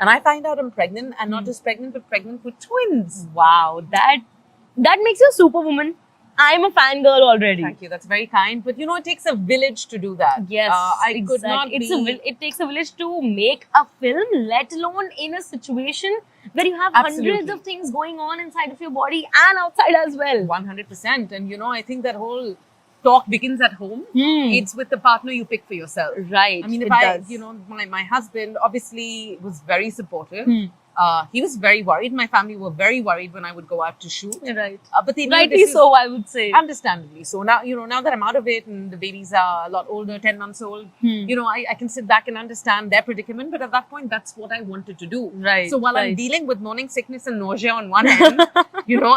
And I find out I'm pregnant, and not just pregnant, but pregnant with twins. Wow, that makes you a superwoman. I'm a fangirl already. Thank you. That's very kind. But it takes a village to do that. Yes, I could not it takes a village to make a film, let alone in a situation where you have hundreds of things going on inside of your body and outside as well. 100%. And I think that whole talk begins at home. It's with the partner you pick for yourself. Right. I mean, if my husband obviously was very supportive. He was very worried. My family were very worried when I would go out to shoot. Right. But they knew rightly so, I would say. Understandably so. Now, now that I'm out of it and the babies are a lot older, 10 months old, I can sit back and understand their predicament. But at that point, that's what I wanted to do. Right. So while I'm dealing with morning sickness and nausea on one hand,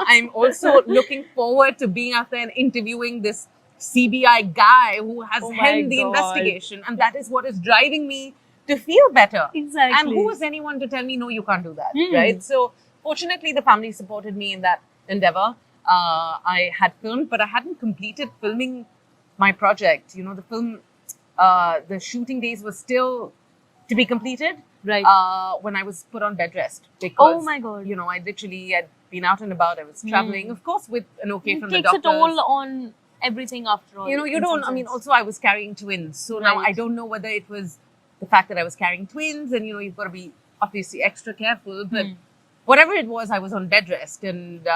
I'm also looking forward to being out there and interviewing this CBI guy who has held the investigation. And that is what is driving me to feel better. Exactly. And who is anyone to tell me, no, you can't do that, right? So fortunately, the family supported me in that endeavor. I had filmed, but I hadn't completed filming my project. The film, the shooting days were still to be completed. Right. When I was put on bed rest. Because, oh my God. I literally had been out and about. I was traveling, of course, with an okay from the doctors. It takes a toll on everything after all. Also I was carrying twins. So now I don't know whether it was the fact that I was carrying twins and, you've got to be obviously extra careful. But whatever it was, I was on bed rest. And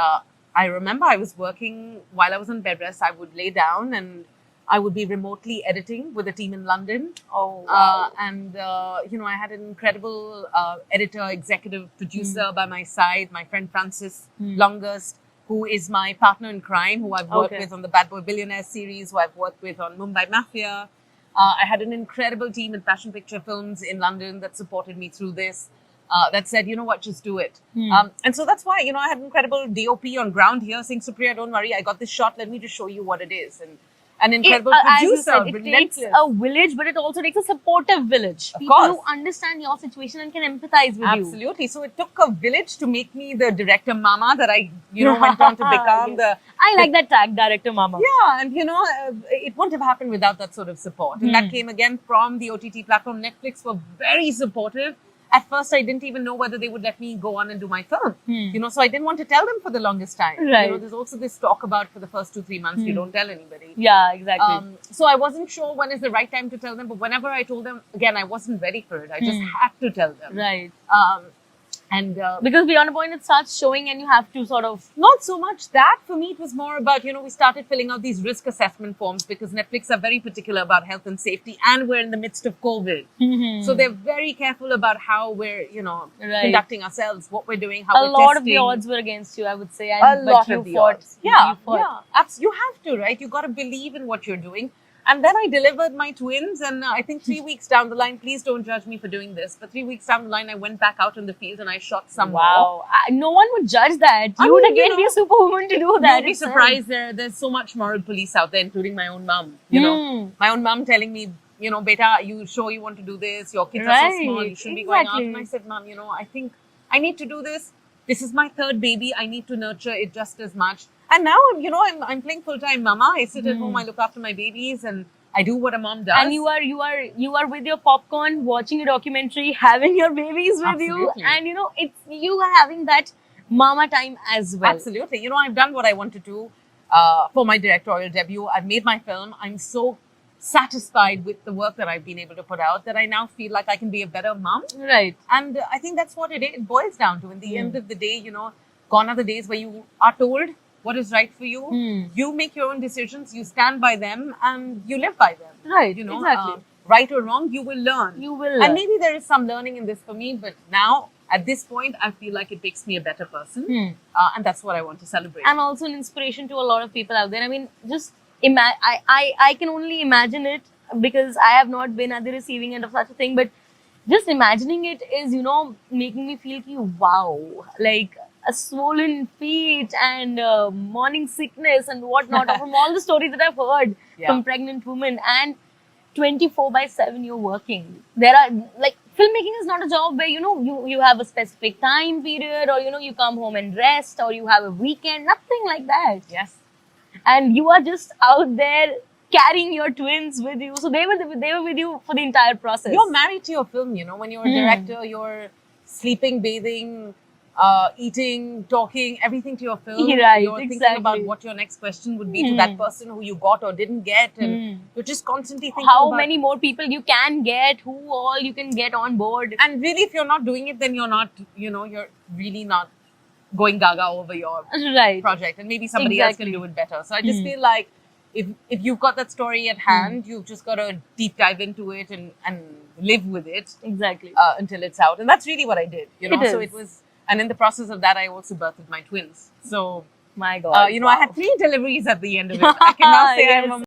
I remember I was working while I was on bed rest. I would lay down and I would be remotely editing with a team in London. Oh, wow. I had an incredible editor, executive producer by my side, my friend Francis Longest, who is my partner in crime, who I've worked with on the Bad Boy Billionaire series, who I've worked with on Mumbai Mafia. I had an incredible team in Passion Picture Films in London that supported me through this, that said, just do it. And so that's why, I had an incredible DOP on ground here saying, Supriya, don't worry, I got this shot. Let me just show you what it is. And an incredible producer. It takes a village, but it also takes a supportive village. People who understand your situation and can empathize with you. Absolutely. So it took a village to make me the director mama that I, went on to become. I like that tag, director mama. Yeah. And, it wouldn't have happened without that sort of support. And that came again from the OTT platform. Netflix were very supportive. At first, I didn't even know whether they would let me go on and do my film. So I didn't want to tell them for the longest time. Right. There's also this talk about for the first 2-3 months, you don't tell anybody. Yeah, exactly. So I wasn't sure when is the right time to tell them. But whenever I told them, again, I wasn't ready for it. I just had to tell them. Right. Because beyond a point, it starts showing and you have to sort of... Not so much that. For me, it was more about, we started filling out these risk assessment forms because Netflix are very particular about health and safety and we're in the midst of COVID. So they're very careful about how we're, conducting ourselves, what we're doing, how we're testing. A lot of the odds were against you, I would say. A lot of the odds. Yeah. You have to, right? You got to believe in what you're doing. And then I delivered my twins, and I think 3 weeks down the line, please don't judge me for doing this, but 3 weeks down the line, I went back out in the field and I shot some more. Wow. No one would judge that. You would again be a superwoman to do that. You'd be surprised. There's so much moral police out there, including my own mom. My own mom telling me, beta, you sure you want to do this? Your kids are so small, you shouldn't be going out. And I said, Mom, I think I need to do this. This is my third baby. I need to nurture it just as much. And now, I'm playing full-time mama. I sit at home, I look after my babies, and I do what a mom does. And you are with your popcorn, watching a documentary, having your babies with you, and you are having that mama time as well. Absolutely. I've done what I want to do for my directorial debut. I've made my film. I'm so satisfied with the work that I've been able to put out that I now feel like I can be a better mom. Right. And I think that's what it boils down to. In the end of the day, gone are the days where you are told what is right for you. You make your own decisions, you stand by them, and you live by them. Right, exactly. Right or wrong, you will learn. You will learn. And maybe there is some learning in this for me, but now, at this point, I feel like it makes me a better person. And that's what I want to celebrate. And also an inspiration to a lot of people out there. I mean, just I can only imagine it because I have not been at the receiving end of such a thing, but just imagining it is, making me feel, wow, like a swollen feet and morning sickness and whatnot from all the stories that I've heard from pregnant women, and 24/7 you're working. There are filmmaking is not a job where you have a specific time period or you come home and rest or you have a weekend, nothing like that. Yes. And you are just out there carrying your twins with you. So they were with you for the entire process. You're married to your film, when you're a director, sleeping, bathing, eating, talking, everything to your film. Right, You're thinking exactly. about what your next question would be to that person who you got or didn't get, and you're just constantly thinking How about many more people you can get, who all you can get on board. And really, if you're not doing it, then you're not, you're really not going gaga over your Right. project, and maybe somebody else can Exactly. do it better. So I just feel like if you've got that story at hand, you've just got to deep dive into it and live with it Exactly. until it's out. And that's really what I did, So is. it was, and in the process of that, I also birthed my twins. So, My God. I had 3 deliveries at the end of it. I can now say Yes. I'm a